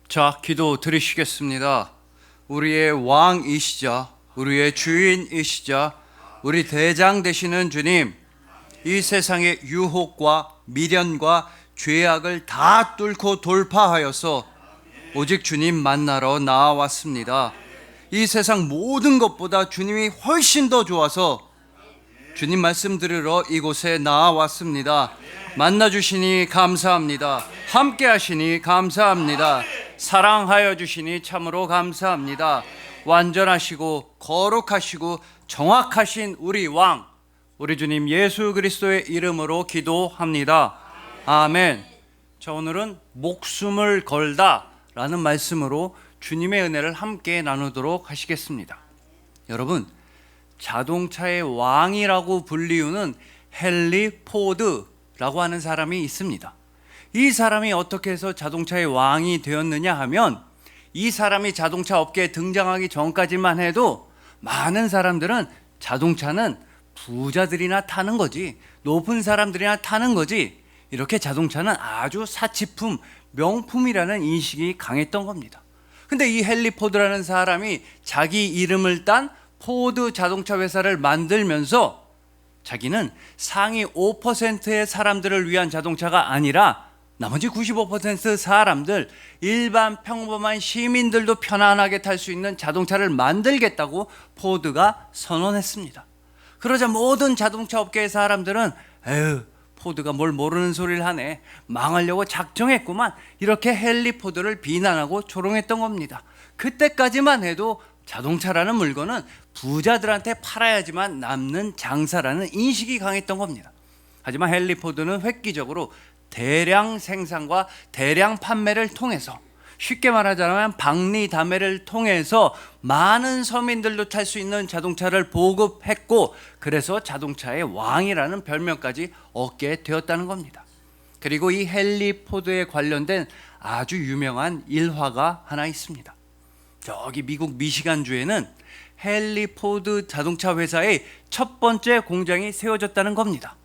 자, 기도 드리시겠습니다. 우리의 왕이시자, 우리의 주인이시자, 우리 대장 되시는 주님, 이 세상의 유혹과 미련과 죄악을 다 뚫고 돌파하여서 오직 주님 만나러 나와왔습니다. 이 세상 모든 것보다 주님이 훨씬 더 좋아서 주님 말씀 들으러 이곳에 나와왔습니다. 만나주시니 감사합니다. 함께 하시니 감사합니다. 사랑하여 주시니 참으로 감사합니다. 완전하시고 거룩하시고 정확하신 우리 왕, 우리 주님 예수 그리스도의 이름으로 기도합니다. 아멘. 자, 오늘은 목숨을 걸다 라는 말씀으로 주님의 은혜를 함께 나누도록 하시겠습니다. 여러분, 자동차의 왕이라고 불리우는 헨리 포드라고 하는 사람이 있습니다. 이 사람이 어떻게 해서 자동차의 왕이 되었느냐 하면, 이 사람이 자동차 업계에 등장하기 전까지만 해도 많은 사람들은 자동차는 부자들이나 타는 거지, 높은 사람들이나 타는 거지, 이렇게 자동차는 아주 사치품, 명품이라는 인식이 강했던 겁니다. 근데 이 헨리 포드라는 사람이 자기 이름을 딴 포드 자동차 회사를 만들면서 자기는 상위 5%의 사람들을 위한 자동차가 아니라 나머지 95% 사람들, 일반 평범한 시민들도 편안하게 탈 수 있는 자동차를 만들겠다고 포드가 선언했습니다. 그러자 모든 자동차 업계의 사람들은 에휴, 포드가 뭘 모르는 소리를 하네, 망하려고 작정했구만, 이렇게 헨리 포드를 비난하고 조롱했던 겁니다. 그때까지만 해도 자동차라는 물건은 부자들한테 팔아야지만 남는 장사라는 인식이 강했던 겁니다. 하지만 헨리 포드는 획기적으로 대량 생산과 대량 판매를 통해서, 쉽게 말하자면 박리다매를 통해서 많은 서민들도 탈 수 있는 자동차를 보급했고, 그래서 자동차의 왕이라는 별명까지 얻게 되었다는 겁니다. 그리고 이 헨리 포드에 관련된 아주 유명한 일화가 하나 있습니다. 저기 미국 미시간주에는 헨리 포드 자동차 회사의 첫 번째 공장이 세워졌다는 겁니다.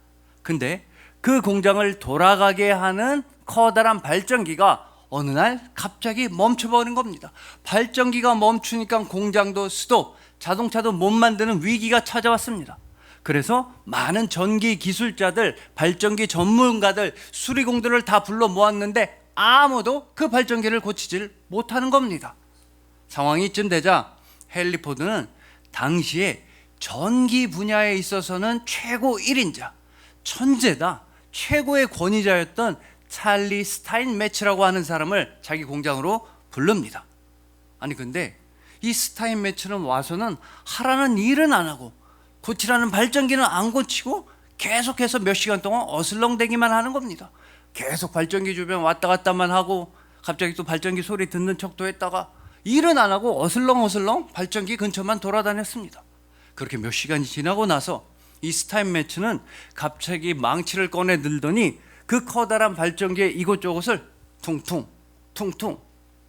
근데 그 공장을 돌아가게 하는 커다란 발전기가 어느 날 갑자기 멈춰버린 겁니다. 발전기가 멈추니까 공장도 스톱, 자동차도 못 만드는 위기가 찾아왔습니다. 그래서 많은 전기 기술자들, 발전기 전문가들, 수리공들을 다 불러 모았는데 아무도 그 발전기를 고치질 못하는 겁니다. 상황이 이쯤 되자 헨리 포드는 당시에 전기 분야에 있어서는 최고 1인자, 천재다, 최고의 권위자였던 찰리 스타인매츠라고 하는 사람을 자기 공장으로 부릅니다. 아니 근데 이 스타인매츠는 와서는 하라는 일은 안 하고 고치라는 발전기는 안 고치고 계속해서 몇 시간 동안 어슬렁대기만 하는 겁니다. 계속 발전기 주변 왔다 갔다만 하고 갑자기 또 발전기 소리 듣는 척도 했다가 일은 안 하고 어슬렁어슬렁 발전기 근처만 돌아다녔습니다. 그렇게 몇 시간이 지나고 나서 이 스타인매츠는 갑자기 망치를 꺼내 들더니 그 커다란 발전기의 이곳저곳을 퉁퉁 퉁퉁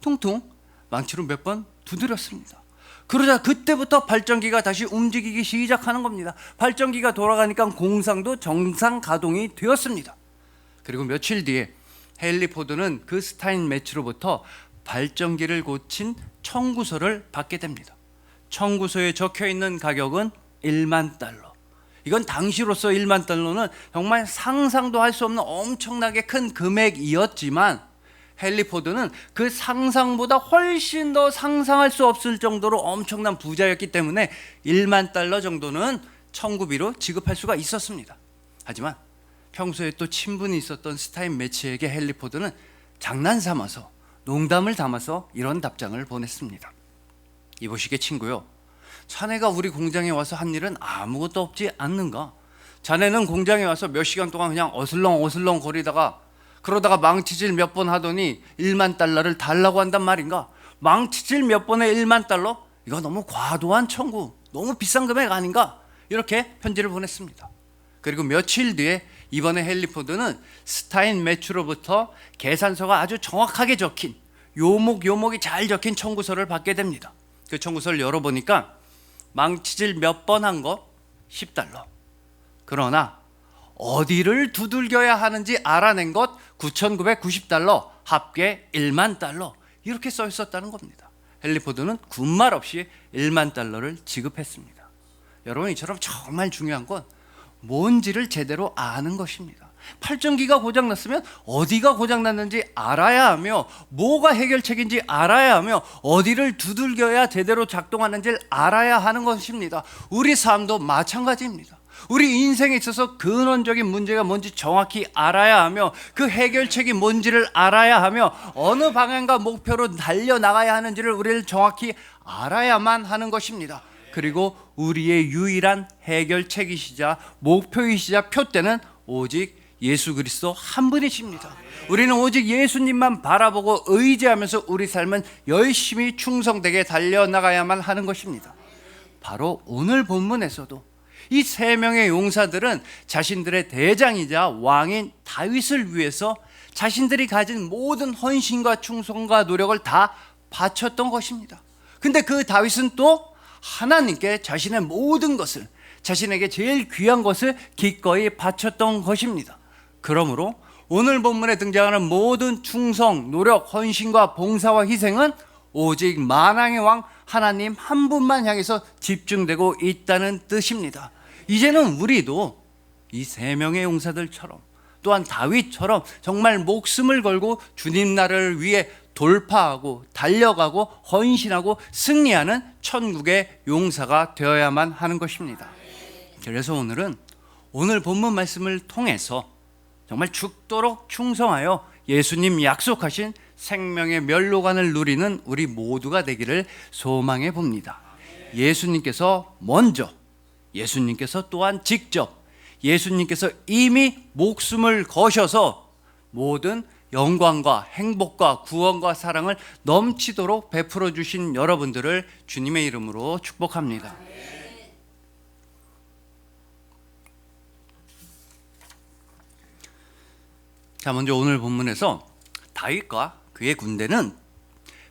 퉁퉁 망치로 몇 번 두드렸습니다. 그러자 그때부터 발전기가 다시 움직이기 시작하는 겁니다. 발전기가 돌아가니까 공상도 정상 가동이 되었습니다. 그리고 며칠 뒤에 헨리 포드는 그 스타인매츠로부터 발전기를 고친 청구서를 받게 됩니다. 청구서에 적혀 있는 가격은 1만 달러. 이건 당시로서 1만 달러는 정말 상상도 할 수 없는 엄청나게 큰 금액이었지만, 헨리 포드는 그 상상보다 훨씬 더 상상할 수 없을 정도로 엄청난 부자였기 때문에 1만 달러 정도는 청구비로 지급할 수가 있었습니다. 하지만 평소에 또 친분이 있었던 스타인매츠에게 헨리 포드는 장난 삼아서, 농담을 담아서 이런 답장을 보냈습니다. 이보시게 친구요, 자네가 우리 공장에 와서 한 일은 아무것도 없지 않는가? 자네는 공장에 와서 몇 시간 동안 그냥 어슬렁 거리다가 그러다가 망치질 몇 번 하더니 1만 달러를 달라고 한단 말인가? 망치질 몇 번에 1만 달러? 이거 너무 과도한 청구, 너무 비싼 금액 아닌가? 이렇게 편지를 보냈습니다. 그리고 며칠 뒤에 이번에 헨리 포드는 스타인매츠로부터 계산서가 아주 정확하게 적힌, 요목이 잘 적힌 청구서를 받게 됩니다. 그 청구서를 열어보니까 망치질 몇 번 한 거 10달러, 그러나 어디를 두들겨야 하는지 알아낸 것 9,990달러, 합계 1만 달러, 이렇게 써 있었다는 겁니다. 헨리 포드는 군말 없이 1만 달러를 지급했습니다. 여러분, 이처럼 정말 중요한 건 뭔지를 제대로 아는 것입니다. 발전기가 고장났으면 어디가 고장났는지 알아야 하며, 뭐가 해결책인지 알아야 하며, 어디를 두들겨야 제대로 작동하는지를 알아야 하는 것입니다. 우리 삶도 마찬가지입니다. 우리 인생에 있어서 근원적인 문제가 뭔지 정확히 알아야 하며, 그 해결책이 뭔지를 알아야 하며, 어느 방향과 목표로 달려나가야 하는지를 우리를 정확히 알아야만 하는 것입니다. 그리고 우리의 유일한 해결책이시자 목표이시자 표대는 오직 예수 그리스도 한 분이십니다. 우리는 오직 예수님만 바라보고 의지하면서 우리 삶은 열심히 충성되게 달려나가야만 하는 것입니다. 바로 오늘 본문에서도 이 세 명의 용사들은 자신들의 대장이자 왕인 다윗을 위해서 자신들이 가진 모든 헌신과 충성과 노력을 다 바쳤던 것입니다. 근데 그 다윗은 또 하나님께 자신의 모든 것을, 자신에게 제일 귀한 것을 기꺼이 바쳤던 것입니다. 그러므로 오늘 본문에 등장하는 모든 충성, 노력, 헌신과 봉사와 희생은 오직 만왕의 왕 하나님 한 분만 향해서 집중되고 있다는 뜻입니다. 이제는 우리도 이 세 명의 용사들처럼, 또한 다윗처럼 정말 목숨을 걸고 주님 나라를 위해 돌파하고 달려가고 헌신하고 승리하는 천국의 용사가 되어야만 하는 것입니다. 그래서 오늘은 오늘 본문 말씀을 통해서 정말 죽도록 충성하여 예수님 약속하신 생명의 멸로관을 누리는 우리 모두가 되기를 소망해 봅니다. 예수님께서 먼저, 예수님께서 또한 직접, 예수님께서 이미 목숨을 거셔서 모든 영광과 행복과 구원과 사랑을 넘치도록 베풀어 주신 여러분들을 주님의 이름으로 축복합니다. 자, 먼저 오늘 본문에서 다윗과 그의 군대는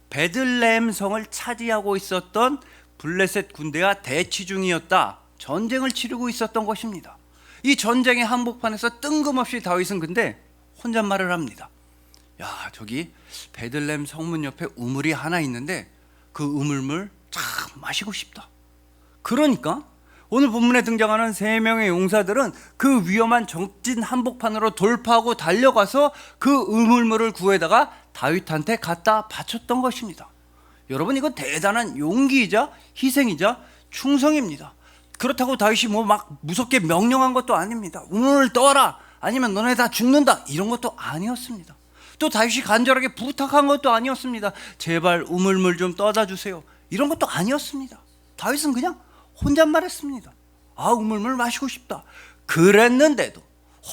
베들레헴 성을 차지하고 있었던 블레셋 군대와 대치 중이었다. 전쟁을 치르고 있었던 것입니다. 이 전쟁의 한복판에서 뜬금없이 다윗은 근데 혼잣말을 합니다. 야, 저기 베들레헴 성문 옆에 우물이 하나 있는데 그 우물물 참 마시고 싶다. 그러니까 오늘 본문에 등장하는 세 명의 용사들은 그 위험한 적진 한복판으로 돌파하고 달려가서 그 우물물을 구해다가 다윗한테 갖다 바쳤던 것입니다. 여러분, 이건 대단한 용기이자 희생이자 충성입니다. 그렇다고 다윗이 뭐 막 무섭게 명령한 것도 아닙니다. 우물을 떠라, 아니면 너네 다 죽는다, 이런 것도 아니었습니다. 또 다윗이 간절하게 부탁한 것도 아니었습니다. 제발 우물물 좀 떠다 주세요, 이런 것도 아니었습니다. 다윗은 그냥 혼잣말했습니다. 아, 우물물 마시고 싶다. 그랬는데도,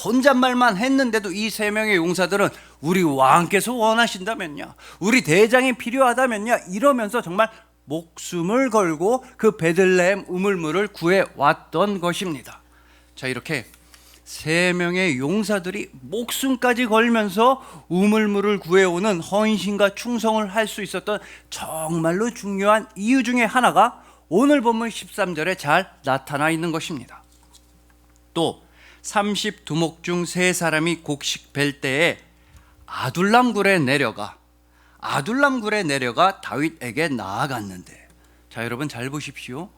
혼잣말만 했는데도 이 세 명의 용사들은 우리 왕께서 원하신다면요, 우리 대장이 필요하다면요, 이러면서 정말 목숨을 걸고 그 베들레헴 우물물을 구해왔던 것입니다. 자, 이렇게 세 명의 용사들이 목숨까지 걸면서 우물물을 구해오는 헌신과 충성을 할 수 있었던 정말로 중요한 이유 중에 하나가 오늘 본문 13절에 잘 나타나 있는 것입니다. 또 30두목 중 3사람이 곡식 벨 때에 아둘람 굴에 내려가 다윗에게 나아갔는데, 자, 여러분 잘 보십시오.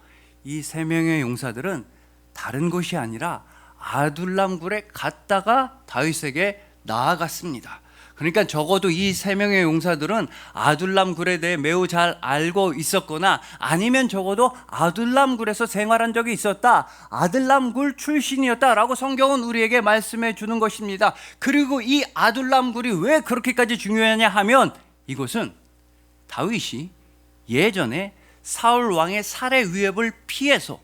이 세 명의 용사들은 다른 곳이 아니라 아둘람 굴에 갔다가 다윗에게 나아갔습니다. 그러니까 적어도 이 세 명의 용사들은 아둘람 굴에 대해 매우 잘 알고 있었거나, 아니면 적어도 아둘람 굴에서 생활한 적이 있었다, 아둘람 굴 출신이었다라고 성경은 우리에게 말씀해 주는 것입니다. 그리고 이 아둘람 굴이 왜 그렇게까지 중요하냐 하면, 이곳은 다윗이 예전에 사울 왕의 살해 위협을 피해서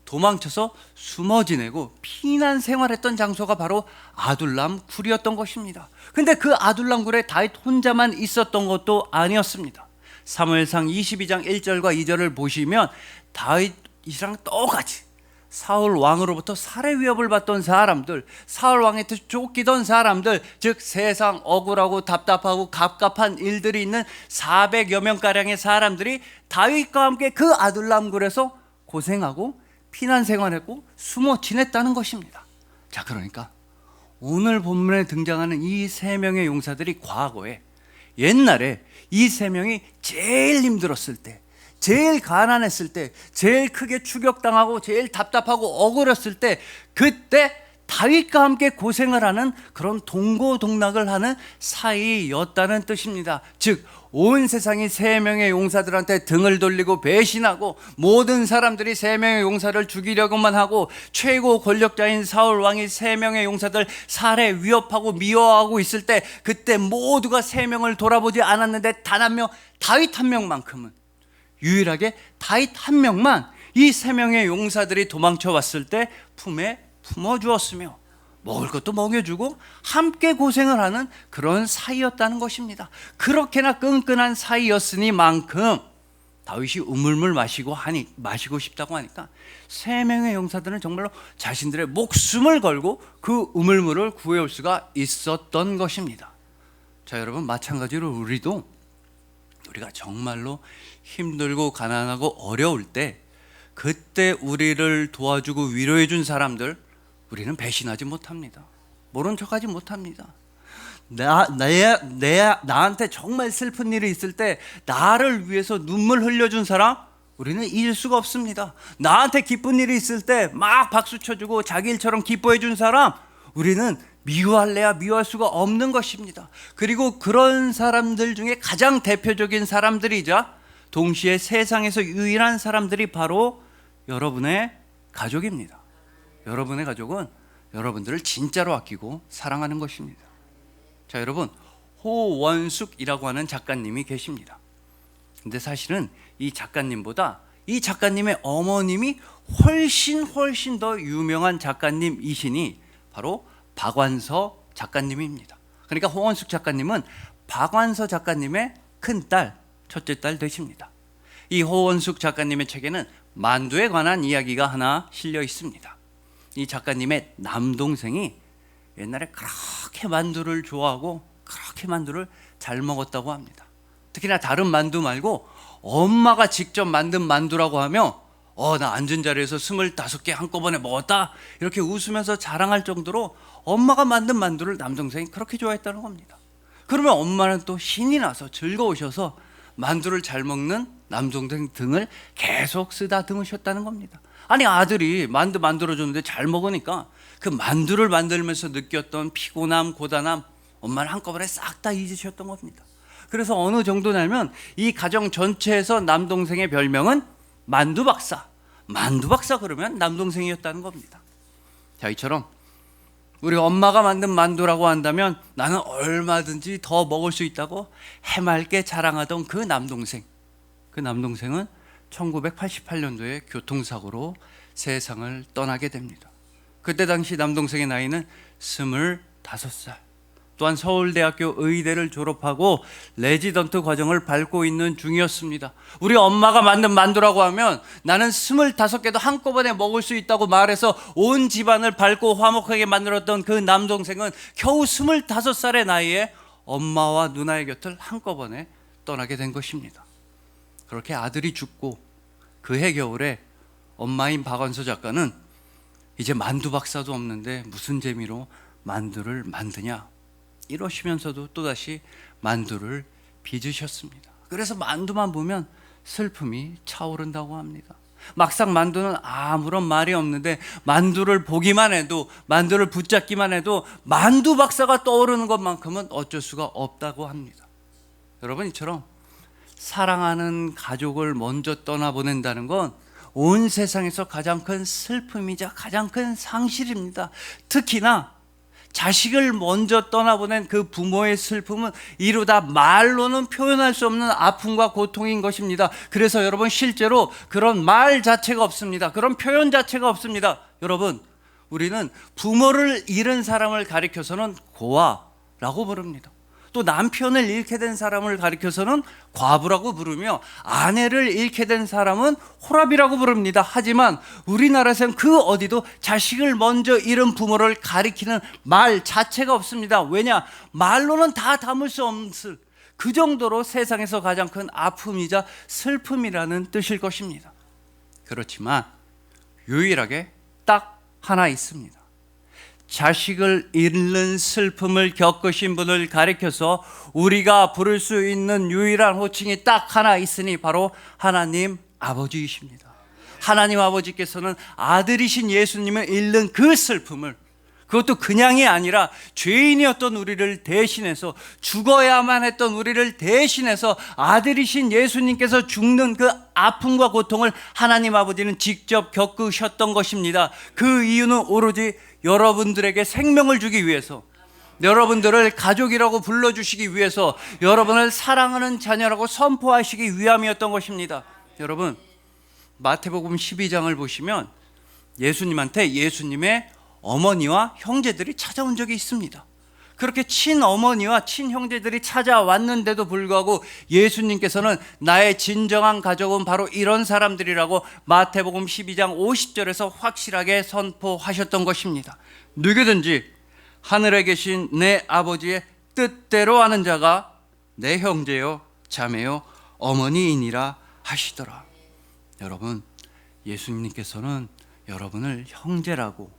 도망쳐서 숨어 지내고 피난 생활했던 장소가 바로 아둘람 굴이었던 것입니다. 근데 그 아둘람 굴에 다윗 혼자만 있었던 것도 아니었습니다. 사무엘상 22장 1절과 2절을 보시면 다윗이랑 똑같이 사울 왕으로부터 살해 위협을 받던 사람들, 사울 왕한테 쫓기던 사람들, 즉 세상 억울하고 답답하고 갑갑한 일들이 있는 400여 명가량의 사람들이 다윗과 함께 그 아둘람 굴에서 고생하고 피난 생활했고 숨어 지냈다는 것입니다. 자, 그러니까 오늘 본문에 등장하는 이 세 명의 용사들이 과거에 옛날에 이 세 명이 제일 힘들었을 때, 제일 가난했을 때, 제일 크게 추격당하고 제일 답답하고 억울했을 때, 그때 다윗과 함께 고생을 하는 그런 동고동락을 하는 사이였다는 뜻입니다. 즉 온 세상이 세 명의 용사들한테 등을 돌리고 배신하고 모든 사람들이 세 명의 용사를 죽이려고만 하고 최고 권력자인 사울 왕이 세 명의 용사들 살해 위협하고 미워하고 있을 때, 그때 모두가 세 명을 돌아보지 않았는데 단 한 명, 다윗 한 명만큼은, 유일하게 다윗 한 명만 이 세 명의 용사들이 도망쳐 왔을 때 품에 품어주었으며 먹을 것도 먹여주고 함께 고생을 하는 그런 사이였다는 것입니다. 그렇게나 끈끈한 사이였으니만큼 다윗이 우물물 마시고 싶다고 하니까 세 명의 용사들은 정말로 자신들의 목숨을 걸고 그 우물물을 구해올 수가 있었던 것입니다. 자, 여러분, 마찬가지로 우리가 정말로 힘들고 가난하고 어려울 때, 그때 우리를 도와주고 위로해 준 사람들, 우리는 배신하지 못합니다. 모른 척하지 못합니다. 나한테 정말 슬픈 일이 있을 때 나를 위해서 눈물 흘려준 사람, 우리는 잊을 수가 없습니다. 나한테 기쁜 일이 있을 때 막 박수 쳐주고 자기 일처럼 기뻐해 준 사람, 우리는 미워할래야 미워할 수가 없는 것입니다. 그리고 그런 사람들 중에 가장 대표적인 사람들이자 동시에 세상에서 유일한 사람들이 바로 여러분의 가족입니다. 여러분의 가족은 여러분들을 진짜로 아끼고 사랑하는 것입니다. 자, 여러분, 호원숙이라고 하는 작가님이 계십니다. 근데 사실은 이 작가님보다 이 작가님의 어머님이 훨씬 더 유명한 작가님이시니 바로 박완서 작가님입니다. 그러니까 호원숙 작가님은 박완서 작가님의 큰딸, 첫째 딸 되십니다. 이 호원숙 작가님의 책에는 만두에 관한 이야기가 하나 실려 있습니다. 이 작가님의 남동생이 옛날에 그렇게 만두를 좋아하고 그렇게 만두를 잘 먹었다고 합니다. 특히나 다른 만두 말고 엄마가 직접 만든 만두라고 하면 나 앉은 자리에서 25개 한꺼번에 먹었다, 이렇게 웃으면서 자랑할 정도로 엄마가 만든 만두를 남동생이 그렇게 좋아했다는 겁니다. 그러면 엄마는 또 신이 나서 즐거우셔서 만두를 잘 먹는 남동생 등을 계속 쓰다듬으셨다는 겁니다. 아니, 아들이 만두 만들어줬는데 잘 먹으니까 그 만두를 만들면서 느꼈던 피곤함, 고단함, 엄마는 한꺼번에 싹 다 잊으셨던 겁니다. 그래서 어느 정도 나면 이 가정 전체에서 남동생의 별명은 만두박사, 만두박사 그러면 남동생이었다는 겁니다. 자, 이처럼 우리 엄마가 만든 만두라고 한다면 나는 얼마든지 더 먹을 수 있다고 해맑게 자랑하던 그 남동생은 1988년도에 교통사고로 세상을 떠나게 됩니다. 그때 당시 남동생의 나이는 25살. 또한 서울대학교 의대를 졸업하고 레지던트 과정을 밟고 있는 중이었습니다. 우리 엄마가 만든 만두라고 하면 나는 25개도 한꺼번에 먹을 수 있다고 말해서 온 집안을 밝고 화목하게 만들었던 그 남동생은 겨우 25살의 나이에 엄마와 누나의 곁을 한꺼번에 떠나게 된 것입니다. 그렇게 아들이 죽고 그해 겨울에 엄마인 박완서 작가는 이제 만두 박사도 없는데 무슨 재미로 만두를 만드냐 이러시면서도 또다시 만두를 빚으셨습니다. 그래서 만두만 보면 슬픔이 차오른다고 합니다. 막상 만두는 아무런 말이 없는데 만두를 보기만 해도, 만두를 붙잡기만 해도 만두 박사가 떠오르는 것만큼은 어쩔 수가 없다고 합니다. 여러분, 이처럼 사랑하는 가족을 먼저 떠나보낸다는 건 온 세상에서 가장 큰 슬픔이자 가장 큰 상실입니다. 특히나 자식을 먼저 떠나보낸 그 부모의 슬픔은 이루다 말로는 표현할 수 없는 아픔과 고통인 것입니다. 그래서 여러분, 실제로 그런 말 자체가 없습니다. 그런 표현 자체가 없습니다. 여러분, 우리는 부모를 잃은 사람을 가리켜서는 고아라고 부릅니다. 또 남편을 잃게 된 사람을 가리켜서는 과부라고 부르며 아내를 잃게 된 사람은 호랍이라고 부릅니다. 하지만 우리나라에서는 그 어디도 자식을 먼저 잃은 부모를 가리키는 말 자체가 없습니다. 왜냐? 말로는 다 담을 수 없을 그 정도로 세상에서 가장 큰 아픔이자 슬픔이라는 뜻일 것입니다. 그렇지만 유일하게 딱 하나 있습니다. 자식을 잃는 슬픔을 겪으신 분을 가리켜서 우리가 부를 수 있는 유일한 호칭이 딱 하나 있으니 바로 하나님 아버지이십니다. 하나님 아버지께서는 아들이신 예수님을 잃는 그 슬픔을, 그것도 그냥이 아니라 죄인이었던 우리를 대신해서, 죽어야만 했던 우리를 대신해서 아들이신 예수님께서 죽는 그 아픔과 고통을 하나님 아버지는 직접 겪으셨던 것입니다. 그 이유는 오로지 여러분들에게 생명을 주기 위해서, 여러분들을 가족이라고 불러주시기 위해서, 여러분을 사랑하는 자녀라고 선포하시기 위함이었던 것입니다. 여러분, 마태복음 12장을 보시면 예수님한테 예수님의 어머니와 형제들이 찾아온 적이 있습니다. 그렇게 친어머니와 친형제들이 찾아왔는데도 불구하고 예수님께서는 나의 진정한 가족은 바로 이런 사람들이라고 마태복음 12장 50절에서 확실하게 선포하셨던 것입니다. 누구든지 하늘에 계신 내 아버지의 뜻대로 하는 자가 내 형제요 자매요 어머니이니라 하시더라. 여러분, 예수님께서는 여러분을 형제라고,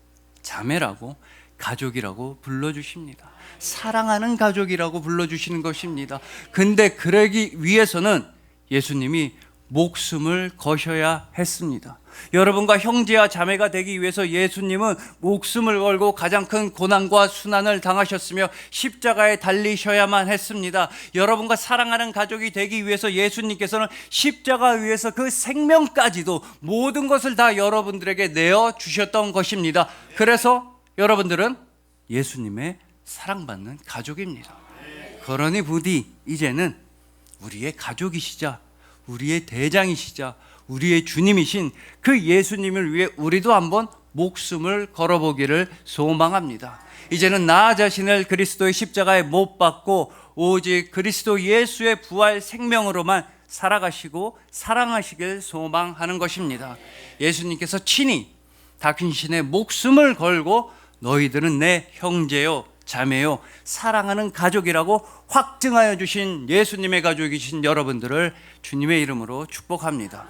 자매라고, 가족이라고 불러주십니다. 사랑하는 가족이라고 불러주시는 것입니다. 근데 그러기 위해서는 예수님이 목숨을 거셔야 했습니다. 여러분과 형제와 자매가 되기 위해서 예수님은 목숨을 걸고 가장 큰 고난과 순환을 당하셨으며 십자가에 달리셔야만 했습니다. 여러분과 사랑하는 가족이 되기 위해서 예수님께서는 십자가 위에서 그 생명까지도 모든 것을 다 여러분들에게 내어주셨던 것입니다. 그래서 여러분들은 예수님의 사랑받는 가족입니다. 그러니 부디 이제는 우리의 가족이시자, 우리의 대장이시자, 우리의 주님이신 그 예수님을 위해 우리도 한번 목숨을 걸어보기를 소망합니다. 이제는 나 자신을 그리스도의 십자가에 못 박고 오직 그리스도 예수의 부활 생명으로만 살아가시고 사랑하시길 소망하는 것입니다. 예수님께서 친히 당신의 목숨을 걸고 너희들은 내 형제요 자매요 사랑하는 가족이라고 확증하여 주신 예수님의 가족이신 여러분들을 주님의 이름으로 축복합니다.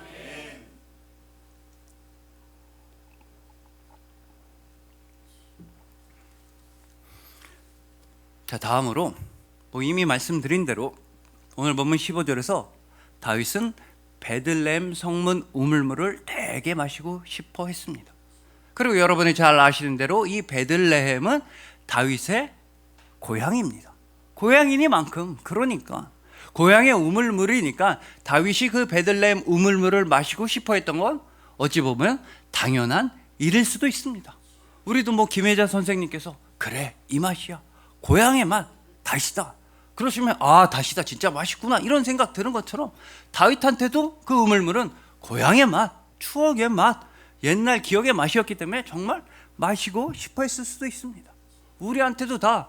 자, 다음으로 이미 말씀드린 대로 오늘 본문 15절에서 다윗은 베들레헴 성문 우물물을 되게 마시고 싶어 했습니다. 그리고 여러분이 잘 아시는 대로 이 베들레헴은 다윗의 고향입니다. 고향이니만큼, 그러니까 고향의 우물물이니까 다윗이 그 베들레헴 우물물을 마시고 싶어 했던 건 어찌 보면 당연한 일일 수도 있습니다. 우리도 김혜자 선생님께서 그래 이 맛이야, 고향의 맛, 다시다, 그러시면 아 다시다 진짜 맛있구나 이런 생각 드는 것처럼 다윗한테도 그 우물물은 고향의 맛, 추억의 맛, 옛날 기억의 맛이었기 때문에 정말 마시고 싶어 했을 수도 있습니다. 우리한테도 다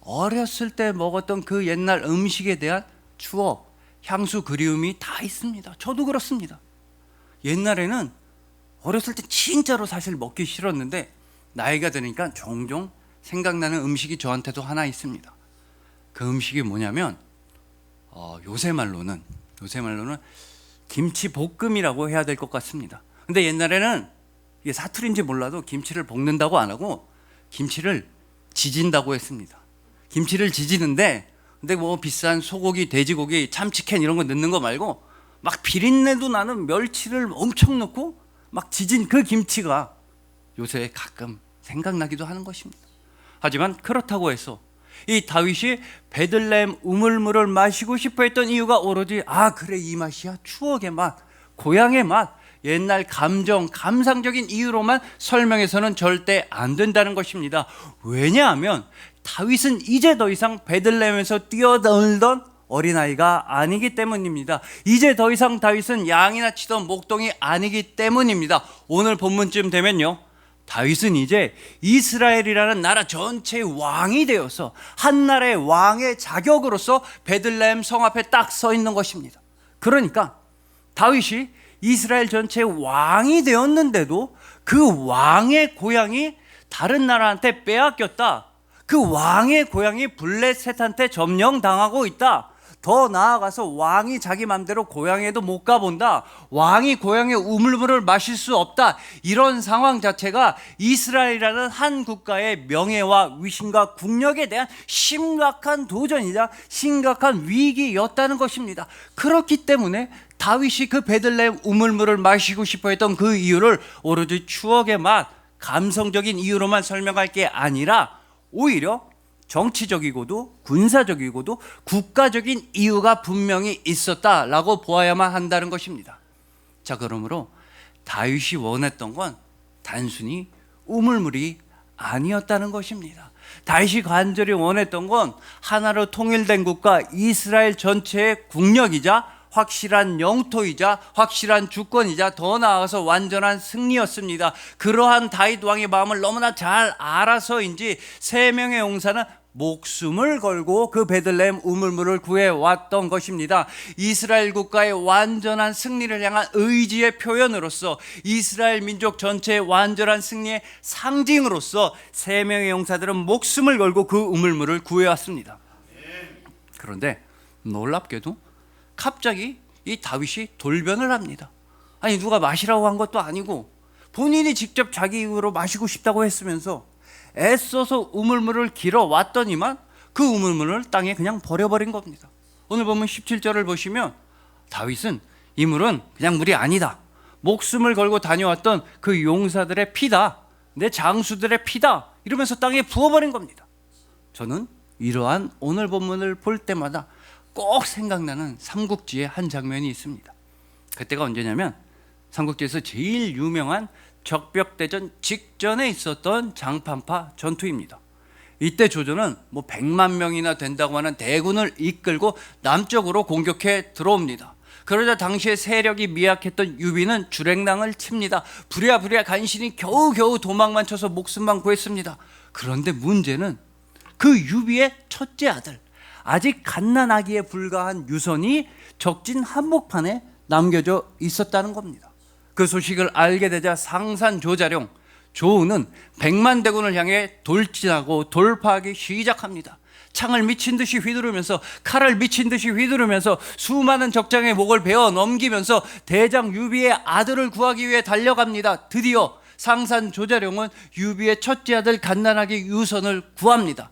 어렸을 때 먹었던 그 옛날 음식에 대한 추억, 향수, 그리움이 다 있습니다. 저도 그렇습니다. 옛날에는 어렸을 때 진짜로 사실 먹기 싫었는데 나이가 드니까 종종 생각나는 음식이 저한테도 하나 있습니다. 그 음식이 뭐냐면 요새 말로는 김치 볶음이라고 해야 될 것 같습니다. 근데 옛날에는 이게 사투리인지 몰라도 김치를 볶는다고 안 하고 김치를 지진다고 했습니다. 김치를 지지는데 근데 비싼 소고기, 돼지고기, 참치캔 이런 거 넣는 거 말고 막 비린내도 나는 멸치를 엄청 넣고 막 지진 그 김치가 요새 가끔 생각나기도 하는 것입니다. 하지만 그렇다고 해서 이 다윗이 베들레헴 우물물을 마시고 싶어 했던 이유가 오로지 그래 이 맛이야, 추억의 맛, 고향의 맛, 옛날 감정, 감상적인 이유로만 설명해서는 절대 안 된다는 것입니다. 왜냐하면 다윗은 이제 더 이상 베들레헴에서 뛰어놀던 어린아이가 아니기 때문입니다. 이제 더 이상 다윗은 양이나 치던 목동이 아니기 때문입니다. 오늘 본문쯤 되면요, 다윗은 이제 이스라엘이라는 나라 전체의 왕이 되어서 한 나라의 왕의 자격으로서 베들레헴 성 앞에 딱 서 있는 것입니다. 그러니까 다윗이 이스라엘 전체의 왕이 되었는데도 그 왕의 고향이 다른 나라한테 빼앗겼다, 그 왕의 고향이 블레셋한테 점령당하고 있다, 더 나아가서 왕이 자기 맘대로 고향에도 못 가본다, 왕이 고향의 우물물을 마실 수 없다, 이런 상황 자체가 이스라엘이라는 한 국가의 명예와 위신과 국력에 대한 심각한 도전이자 심각한 위기였다는 것입니다. 그렇기 때문에 다윗이 그 베들레헴 우물물을 마시고 싶어 했던 그 이유를 오로지 추억의 맛, 감성적인 이유로만 설명할 게 아니라 오히려 정치적이고도 군사적이고도 국가적인 이유가 분명히 있었다라고 보아야만 한다는 것입니다. 자, 그러므로 다윗이 원했던 건 단순히 우물물이 아니었다는 것입니다. 다윗이 간절히 원했던 건 하나로 통일된 국가 이스라엘 전체의 국력이자 확실한 영토이자 확실한 주권이자 더 나아가서 완전한 승리였습니다. 그러한 다윗 왕의 마음을 너무나 잘 알아서인지 세 명의 용사는 목숨을 걸고 그 베들레헴 우물물을 구해왔던 것입니다. 이스라엘 국가의 완전한 승리를 향한 의지의 표현으로서, 이스라엘 민족 전체의 완전한 승리의 상징으로서 세 명의 용사들은 목숨을 걸고 그 우물물을 구해왔습니다. 그런데 놀랍게도 갑자기 이 다윗이 돌변을 합니다. 아니, 누가 마시라고 한 것도 아니고 본인이 직접 자기 입으로 마시고 싶다고 했으면서 애써서 우물물을 길어왔더니만 그 우물물을 땅에 그냥 버려버린 겁니다. 오늘 보면 17절을 보시면 다윗은 이 물은 그냥 물이 아니다, 목숨을 걸고 다녀왔던 그 용사들의 피다, 내 장수들의 피다, 이러면서 땅에 부어버린 겁니다. 저는 이러한 오늘 본문을 볼 때마다 꼭 생각나는 삼국지의 한 장면이 있습니다. 그때가 언제냐면 삼국지에서 제일 유명한 적벽대전 직전에 있었던 장판파 전투입니다. 이때 조조는 100만 명이나 된다고 하는 대군을 이끌고 남쪽으로 공격해 들어옵니다. 그러자 당시에 세력이 미약했던 유비는 주랭랑을 칩니다. 부랴부랴 간신히 겨우겨우 도망만 쳐서 목숨만 구했습니다. 그런데 문제는 그 유비의 첫째 아들, 아직 갓난아기에 불과한 유선이 적진 한복판에 남겨져 있었다는 겁니다. 그 소식을 알게 되자 상산 조자룡 조우는 100만 대군을 향해 돌진하고 돌파하기 시작합니다. 창을 미친 듯이 휘두르면서, 칼을 미친 듯이 휘두르면서 수많은 적장의 목을 베어 넘기면서 대장 유비의 아들을 구하기 위해 달려갑니다. 드디어 상산 조자룡은 유비의 첫째 아들 갓난아기 유선을 구합니다.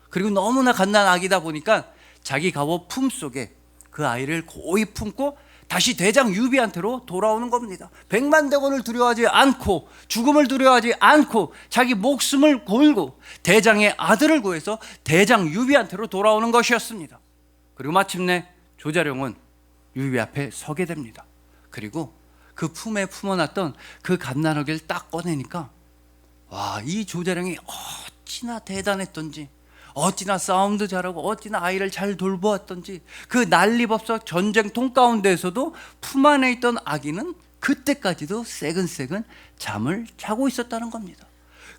그리고 너무나 갓난아기다 보니까 자기 갑옷 품속에 그 아이를 고이 품고 다시 대장 유비한테로 돌아오는 겁니다. 100만 대군을 두려워하지 않고, 죽음을 두려워하지 않고, 자기 목숨을 걸고 대장의 아들을 구해서 대장 유비한테로 돌아오는 것이었습니다. 그리고 마침내 조자룡은 유비 앞에 서게 됩니다. 그리고 그 품에 품어놨던 그 갓난아기를 딱 꺼내니까, 와, 이 조자룡이 어찌나 대단했던지, 어찌나 싸움도 잘하고 어찌나 아이를 잘 돌보았던지, 그 난리법석 전쟁통 가운데에서도 품 안에 있던 아기는 그때까지도 새근새근 잠을 자고 있었다는 겁니다.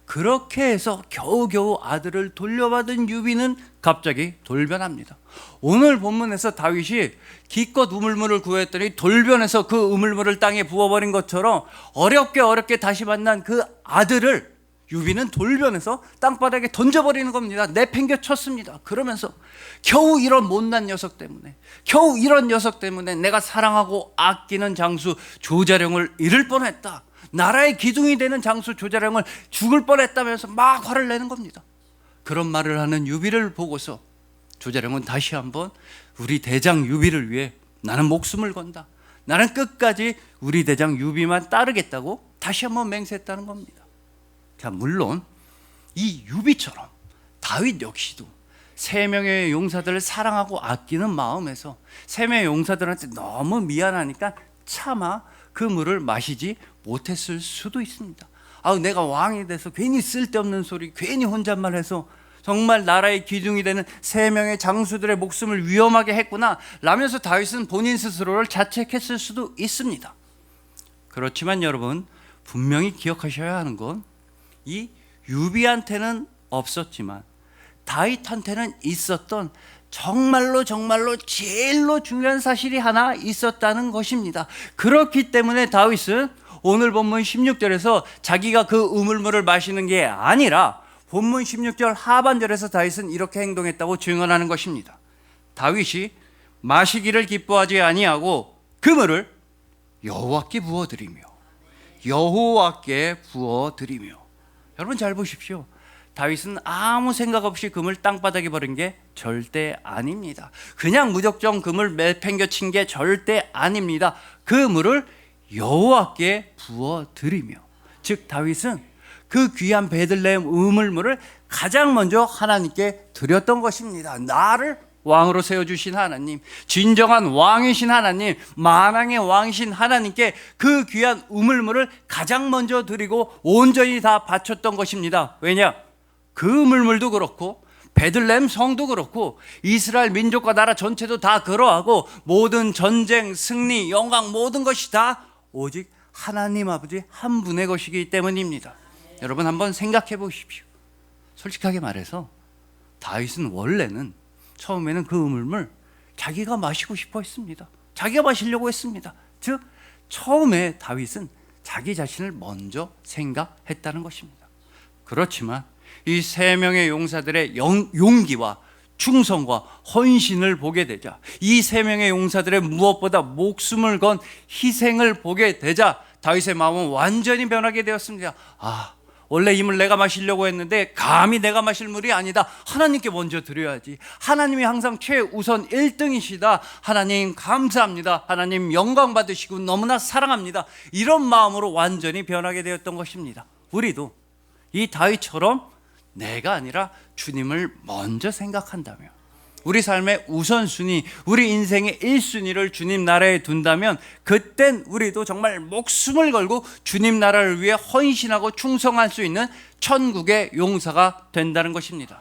그렇게 해서 겨우겨우 아들을 돌려받은 유비는 갑자기 돌변합니다. 오늘 본문에서 다윗이 기껏 우물물을 구했더니 돌변해서 그 우물물을 땅에 부어버린 것처럼 어렵게 다시 만난 그 아들을 유비는 돌변해서 땅바닥에 던져버리는 겁니다. 내팽겨 쳤습니다. 그러면서 겨우 이런 못난 녀석 때문에, 겨우 이런 녀석 때문에 내가 사랑하고 아끼는 장수 조자룡을 잃을 뻔했다, 나라의 기둥이 되는 장수 조자룡을 죽을 뻔했다면서 막 화를 내는 겁니다. 그런 말을 하는 유비를 보고서 조자룡은 다시 한번 우리 대장 유비를 위해 나는 목숨을 건다, 나는 끝까지 우리 대장 유비만 따르겠다고 다시 한번 맹세했다는 겁니다. 자, 물론 이 유비처럼 다윗 역시도 세 명의 용사들을 사랑하고 아끼는 마음에서 세 명의 용사들한테 너무 미안하니까 차마 그 물을 마시지 못했을 수도 있습니다. 내가 왕이 돼서 괜히 쓸데없는 소리, 괜히 혼잣말해서 정말 나라의 기둥이 되는 세 명의 장수들의 목숨을 위험하게 했구나 라면서 다윗은 본인 스스로를 자책했을 수도 있습니다. 그렇지만 여러분, 분명히 기억하셔야 하는 건 이 유비한테는 없었지만 다윗한테는 있었던 정말로 제일로 중요한 사실이 하나 있었다는 것입니다. 그렇기 때문에 다윗은 오늘 본문 16절에서 자기가 그 우물물을 마시는 게 아니라 본문 16절 하반절에서 다윗은 이렇게 행동했다고 증언하는 것입니다. 다윗이 마시기를 기뻐하지 아니하고 그물을 여호와께 부어드리며 여호와께 부어드리며. 여러분 잘 보십시오. 다윗은 아무 생각 없이 금을 땅바닥에 버린 게 절대 아닙니다. 그냥 무작정 금을 내팽겨친 게 절대 아닙니다. 그 물을 여호와께 부어드리며, 즉 다윗은 그 귀한 베들레헴 우물물을 가장 먼저 하나님께 드렸던 것입니다. 나를 왕으로 세워주신 하나님, 진정한 왕이신 하나님, 만왕의 왕이신 하나님께 그 귀한 우물물을 가장 먼저 드리고 온전히 다 바쳤던 것입니다. 왜냐? 그 우물물도 그렇고 베들레헴 성도 그렇고 이스라엘 민족과 나라 전체도 다 그러하고 모든 전쟁, 승리, 영광 모든 것이 다 오직 하나님 아버지 한 분의 것이기 때문입니다. 여러분 한번 생각해 보십시오. 솔직하게 말해서 다윗은 원래는 처음에는 그 우물물 자기가 마시고 싶어 했습니다. 자기가 마시려고 했습니다. 즉 처음에 다윗은 자기 자신을 먼저 생각했다는 것입니다. 그렇지만 이 세 명의 용사들의 용기와 충성과 헌신을 보게 되자, 이 세 명의 용사들의 무엇보다 목숨을 건 희생을 보게 되자 다윗의 마음은 완전히 변하게 되었습니다. 원래 이 물 내가 마시려고 했는데 감히 내가 마실 물이 아니다. 하나님께 먼저 드려야지. 하나님이 항상 최우선 1등이시다. 하나님 감사합니다. 하나님 영광 받으시고 너무나 사랑합니다. 이런 마음으로 완전히 변하게 되었던 것입니다. 우리도 이 다윗처럼 내가 아니라 주님을 먼저 생각한다면, 우리 삶의 우선순위, 우리 인생의 1순위를 주님 나라에 둔다면 그땐 우리도 정말 목숨을 걸고 주님 나라를 위해 헌신하고 충성할 수 있는 천국의 용사가 된다는 것입니다.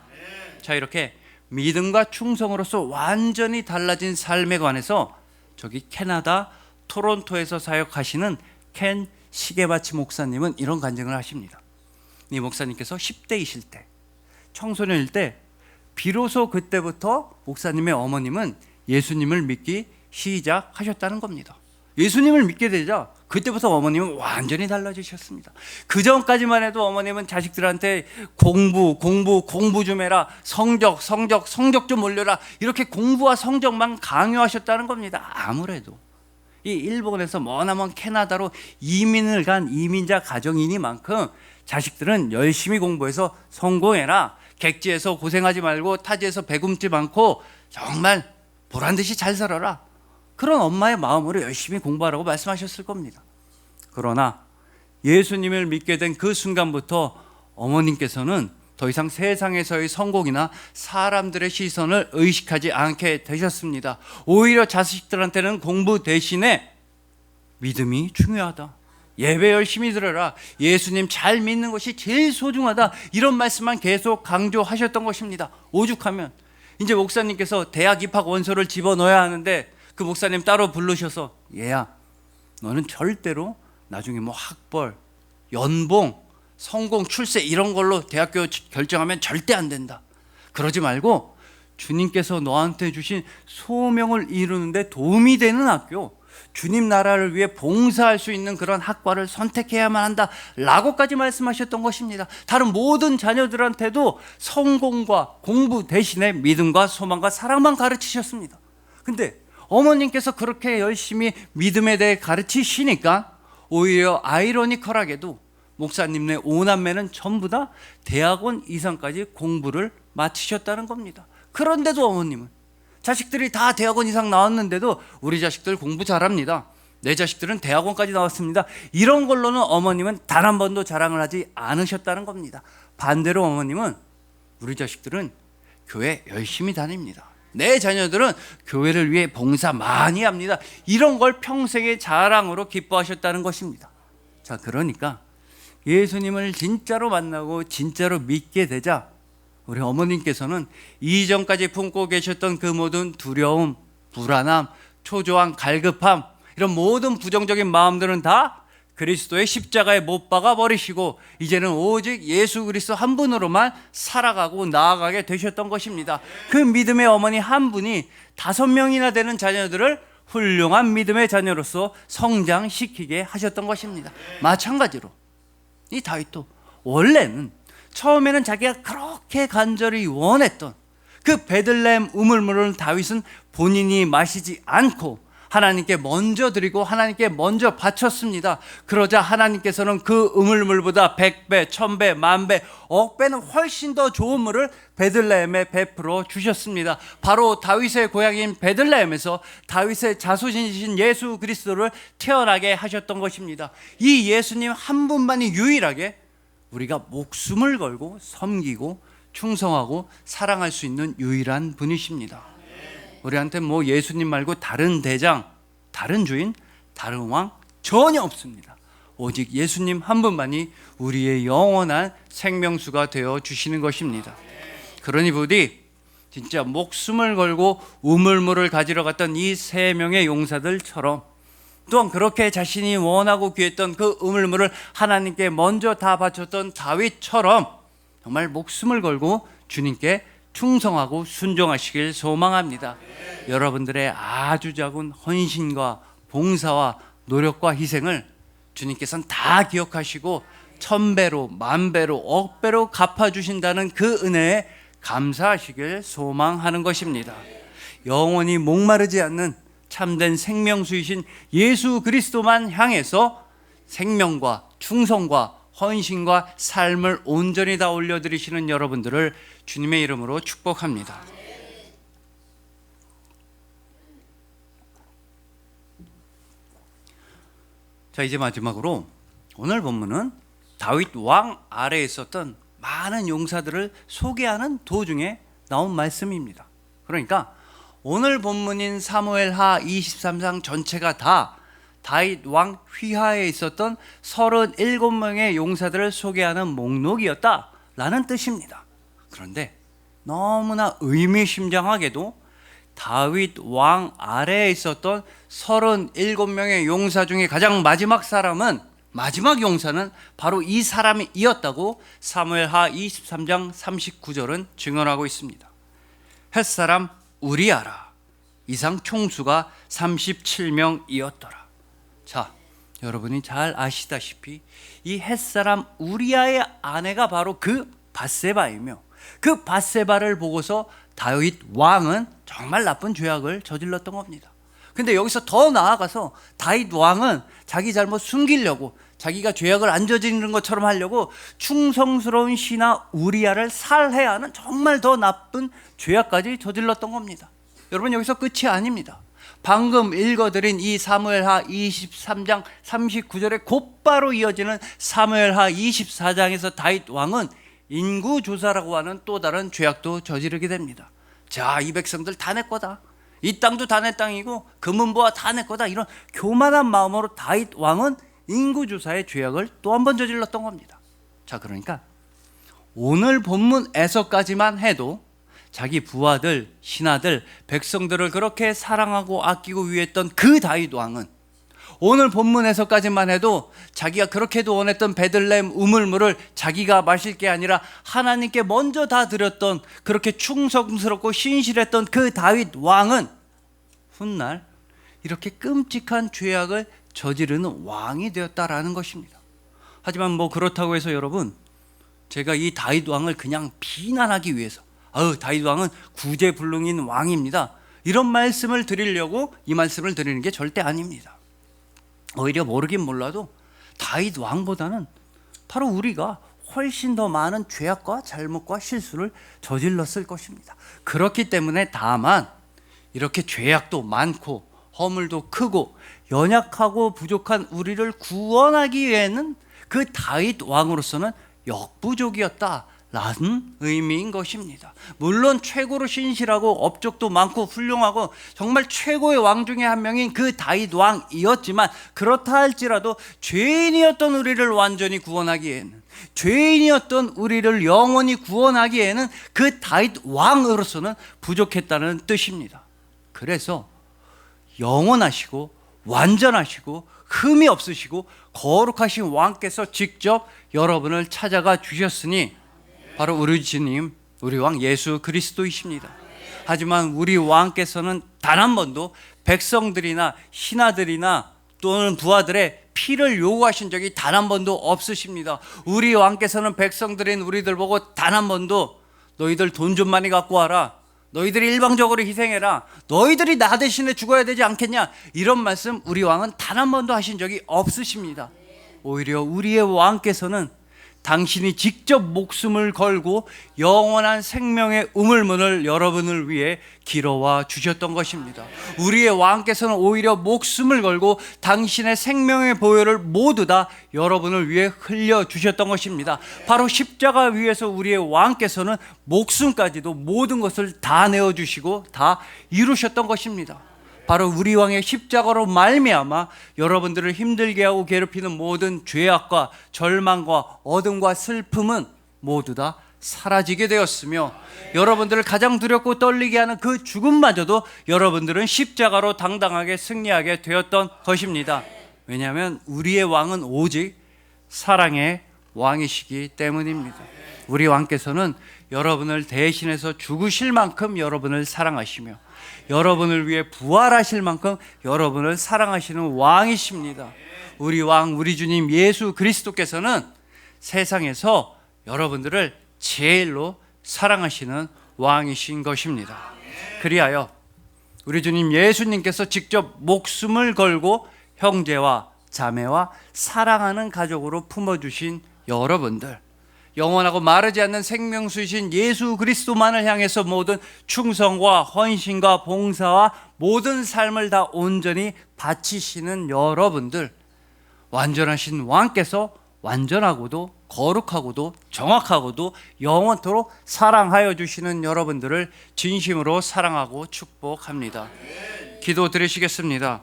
자, 이렇게 믿음과 충성으로서 완전히 달라진 삶에 관해서 저기 캐나다 토론토에서 사역하시는 켄 시게바치 목사님은 이런 간증을 하십니다. 이 목사님께서 10대이실 때, 청소년일 때 비로소 그때부터 목사님의 어머님은 예수님을 믿기 시작하셨다는 겁니다. 예수님을 믿게 되자 그때부터 어머님은 완전히 달라지셨습니다. 그 전까지만 해도 어머님은 자식들한테 공부 좀 해라, 성적 좀 올려라, 이렇게 공부와 성적만 강요하셨다는 겁니다. 아무래도 이 일본에서 머나먼 캐나다로 이민을 간 이민자 가정이니만큼 자식들은 열심히 공부해서 성공해라, 객지에서 고생하지 말고 타지에서 배 굶지 않고 정말 보란듯이 잘 살아라, 그런 엄마의 마음으로 열심히 공부하라고 말씀하셨을 겁니다. 그러나 예수님을 믿게 된 그 순간부터 어머님께서는 더 이상 세상에서의 성공이나 사람들의 시선을 의식하지 않게 되셨습니다. 오히려 자식들한테는 공부 대신에 믿음이 중요하다, 예배 열심히 들어라, 예수님 잘 믿는 것이 제일 소중하다, 이런 말씀만 계속 강조하셨던 것입니다. 오죽하면 이제 목사님께서 대학 입학 원서를 집어넣어야 하는데 그 목사님 따로 부르셔서, 얘야 너는 절대로 나중에 뭐 학벌, 연봉, 성공, 출세 이런 걸로 대학교 결정하면 절대 안 된다. 그러지 말고 주님께서 너한테 주신 소명을 이루는데 도움이 되는 학교, 주님 나라를 위해 봉사할 수 있는 그런 학과를 선택해야만 한다 라고까지 말씀하셨던 것입니다. 다른 모든 자녀들한테도 성공과 공부 대신에 믿음과 소망과 사랑만 가르치셨습니다. 근데 어머님께서 그렇게 열심히 믿음에 대해 가르치시니까 오히려 아이러니컬하게도 목사님네 5남매는 전부 다 대학원 이상까지 공부를 마치셨다는 겁니다. 그런데도 어머님은, 자식들이 다 대학원 이상 나왔는데도 우리 자식들 공부 잘합니다, 내 자식들은 대학원까지 나왔습니다, 이런 걸로는 어머님은 단 한 번도 자랑을 하지 않으셨다는 겁니다. 반대로 어머님은 우리 자식들은 교회 열심히 다닙니다, 내 자녀들은 교회를 위해 봉사 많이 합니다, 이런 걸 평생의 자랑으로 기뻐하셨다는 것입니다. 자, 그러니까 예수님을 진짜로 만나고 진짜로 믿게 되자 우리 어머님께서는 이전까지 품고 계셨던 그 모든 두려움, 불안함, 초조함, 갈급함, 이런 모든 부정적인 마음들은 다 그리스도의 십자가에 못 박아 버리시고 이제는 오직 예수 그리스도 한 분으로만 살아가고 나아가게 되셨던 것입니다. 그 믿음의 어머니 한 분이 5명이나 되는 자녀들을 훌륭한 믿음의 자녀로서 성장시키게 하셨던 것입니다. 마찬가지로 이 다윗도 원래는 처음에는 자기가 그렇게 간절히 원했던 그 베들레헴 우물물은 다윗은 본인이 마시지 않고 하나님께 먼저 드리고 하나님께 먼저 바쳤습니다. 그러자 하나님께서는 그 우물물보다 100배, 1000배, 10,000배, 억배는 훨씬 더 좋은 물을 베들레헴에 베풀어 주셨습니다. 바로 다윗의 고향인 베들레헴에서 다윗의 자손이신 예수 그리스도를 태어나게 하셨던 것입니다. 이 예수님 한 분만이 유일하게 우리가 목숨을 걸고 섬기고 충성하고 사랑할 수 있는 유일한 분이십니다. 우리한테 뭐 예수님 말고 다른 대장, 다른 주인, 다른 왕 전혀 없습니다. 오직 예수님 한 분만이 우리의 영원한 생명수가 되어 주시는 것입니다. 그러니 부디 진짜 목숨을 걸고 우물물을 가지러 갔던 이 3명의 용사들처럼 또한 그렇게 자신이 원하고 구했던 그 우물물을 하나님께 먼저 다 바쳤던 다윗처럼 정말 목숨을 걸고 주님께 충성하고 순종하시길 소망합니다. 여러분들의 아주 작은 헌신과 봉사와 노력과 희생을 주님께서는 다 기억하시고 1000배로, 10,000배로, 억배로 갚아주신다는 그 은혜에 감사하시길 소망하는 것입니다. 영원히 목마르지 않는 참된 생명수이신 예수 그리스도만 향해서 생명과 충성과 헌신과 삶을 온전히 다 올려드리시는 여러분들을 주님의 이름으로 축복합니다. 자, 이제 마지막으로 오늘 본문은 다윗 왕 아래에 있었던 많은 용사들을 소개하는 도중에 나온 말씀입니다. 그러니까 오늘 본문인 사무엘하 23장 전체가 다 다윗 왕 휘하에 있었던 37명의 용사들을 소개하는 목록이었다라는 뜻입니다. 그런데 너무나 의미심장하게도 다윗 왕 아래에 있었던 37명의 용사 중에 가장 마지막 용사는 바로 이 사람이었다고 사무엘하 23장 39절은 증언하고 있습니다. 햇사람 우리아라. 이상 총수가 37명이었더라. 자, 여러분이 잘 아시다시피 이 햇사람 우리아의 아내가 바로 그 밧세바이며 그 밧세바를 보고서 다윗 왕은 정말 나쁜 죄악을 저질렀던 겁니다. 근데 여기서 더 나아가서 다윗 왕은 자기 잘못 숨기려고 자기가 죄악을 안 저지르는 것처럼 하려고 충성스러운 신하 우리아를 살해야 하는 정말 더 나쁜 죄악까지 저질렀던 겁니다. 여러분, 여기서 끝이 아닙니다. 방금 읽어드린 이 사무엘하 23장 39절에 곧바로 이어지는 사무엘하 24장에서 다윗 왕은 인구조사라고 하는 또 다른 죄악도 저지르게 됩니다. 자, 이 백성들 다 내 거다. 이 땅도 다 내 땅이고 금은보화 다 내 거다. 이런 교만한 마음으로 다윗 왕은 인구조사의 죄악을 또 한 번 저질렀던 겁니다. 자, 그러니까 오늘 본문에서까지만 해도 자기 부하들, 신하들, 백성들을 그렇게 사랑하고 아끼고 위했던 그 다윗 왕은 오늘 본문에서까지만 해도 자기가 그렇게도 원했던 베들레헴 우물물을 자기가 마실 게 아니라 하나님께 먼저 다 드렸던, 그렇게 충성스럽고 신실했던 그 다윗 왕은 훗날 이렇게 끔찍한 죄악을 저지르는 왕이 되었다라는 것입니다. 하지만 뭐 그렇다고 해서 여러분, 제가 이 다윗 왕을 그냥 비난하기 위해서 다윗 왕은 구제불능인 왕입니다, 이런 말씀을 드리려고 이 말씀을 드리는 게 절대 아닙니다. 오히려 모르긴 몰라도 다윗 왕보다는 바로 우리가 훨씬 더 많은 죄악과 잘못과 실수를 저질렀을 것입니다. 그렇기 때문에 다만 이렇게 죄악도 많고 허물도 크고 연약하고 부족한 우리를 구원하기 위해는 그 다윗 왕으로서는 역부족이었다라는 의미인 것입니다. 물론 최고로 신실하고 업적도 많고 훌륭하고 정말 최고의 왕 중에 한 명인 그 다윗 왕이었지만, 그렇다 할지라도 죄인이었던 우리를 완전히 구원하기에는, 죄인이었던 우리를 영원히 구원하기에는 그 다윗 왕으로서는 부족했다는 뜻입니다. 그래서 영원하시고 완전하시고 흠이 없으시고 거룩하신 왕께서 직접 여러분을 찾아가 주셨으니 바로 우리 주님, 우리 왕 예수 그리스도이십니다. 하지만 우리 왕께서는 단 한 번도 백성들이나 신하들이나 또는 부하들의 피를 요구하신 적이 단 한 번도 없으십니다. 우리 왕께서는 백성들인 우리들 보고 단 한 번도 너희들 돈 좀 많이 갖고 와라, 너희들이 일방적으로 희생해라. 너희들이 나 대신에 죽어야 되지 않겠냐. 이런 말씀 우리 왕은 단 한 번도 하신 적이 없으십니다. 오히려 우리의 왕께서는 당신이 직접 목숨을 걸고 영원한 생명의 우물문을 여러분을 위해 길어와 주셨던 것입니다. 우리의 왕께서는 오히려 목숨을 걸고 당신의 생명의 보혈을 모두 다 여러분을 위해 흘려주셨던 것입니다. 바로 십자가 위에서 우리의 왕께서는 목숨까지도 모든 것을 다 내어주시고 다 이루셨던 것입니다. 바로 우리 왕의 십자가로 말미암아 여러분들을 힘들게 하고 괴롭히는 모든 죄악과 절망과 어둠과 슬픔은 모두 다 사라지게 되었으며, 여러분들을 가장 두렵고 떨리게 하는 그 죽음마저도 여러분들은 십자가로 당당하게 승리하게 되었던 것입니다. 왜냐하면 우리의 왕은 오직 사랑의 왕이시기 때문입니다. 우리 왕께서는 여러분을 대신해서 죽으실 만큼 여러분을 사랑하시며 여러분을 위해 부활하실 만큼 여러분을 사랑하시는 왕이십니다. 우리 왕, 우리 주님 예수 그리스도께서는 세상에서 여러분들을 제일로 사랑하시는 왕이신 것입니다. 그리하여 우리 주님 예수님께서 직접 목숨을 걸고 형제와 자매와 사랑하는 가족으로 품어주신 여러분들, 영원하고 마르지 않는 생명수이신 예수 그리스도만을 향해서 모든 충성과 헌신과 봉사와 모든 삶을 다 온전히 바치시는 여러분들, 완전하신 왕께서 완전하고도 거룩하고도 정확하고도 영원토록 사랑하여 주시는 여러분들을 진심으로 사랑하고 축복합니다. 기도 드리시겠습니다.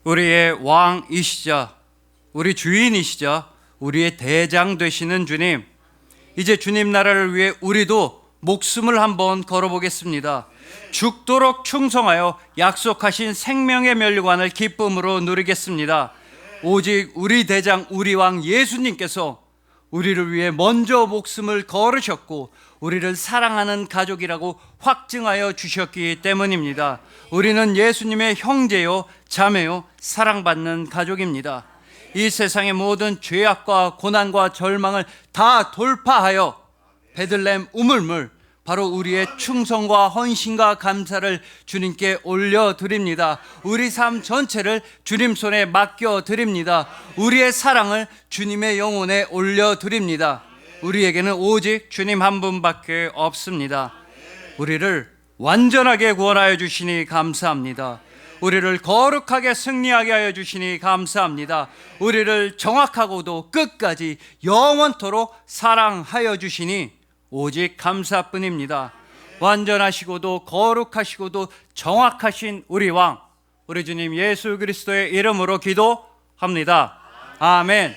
우리의 왕이시자 우리 주인이시자 우리의 대장 되시는 주님, 이제 주님 나라를 위해 우리도 목숨을 한번 걸어보겠습니다. 죽도록 충성하여 약속하신 생명의 멸류관을 기쁨으로 누리겠습니다. 오직 우리 대장, 우리 왕 예수님께서 우리를 위해 먼저 목숨을 걸으셨고 우리를 사랑하는 가족이라고 확증하여 주셨기 때문입니다. 우리는 예수님의 형제요 자매요 사랑받는 가족입니다. 이 세상의 모든 죄악과 고난과 절망을 다 돌파하여 베들레헴 우물물, 바로 우리의 충성과 헌신과 감사를 주님께 올려드립니다. 우리 삶 전체를 주님 손에 맡겨드립니다. 우리의 사랑을 주님의 영혼에 올려드립니다. 우리에게는 오직 주님 한 분밖에 없습니다. 우리를 완전하게 구원하여 주시니 감사합니다. 우리를 거룩하게 승리하게 하여 주시니 감사합니다. 우리를 정확하고도 끝까지 영원토록 사랑하여 주시니 오직 감사뿐입니다. 완전하시고도 거룩하시고도 정확하신 우리 왕, 우리 주님 예수 그리스도의 이름으로 기도합니다. 아멘.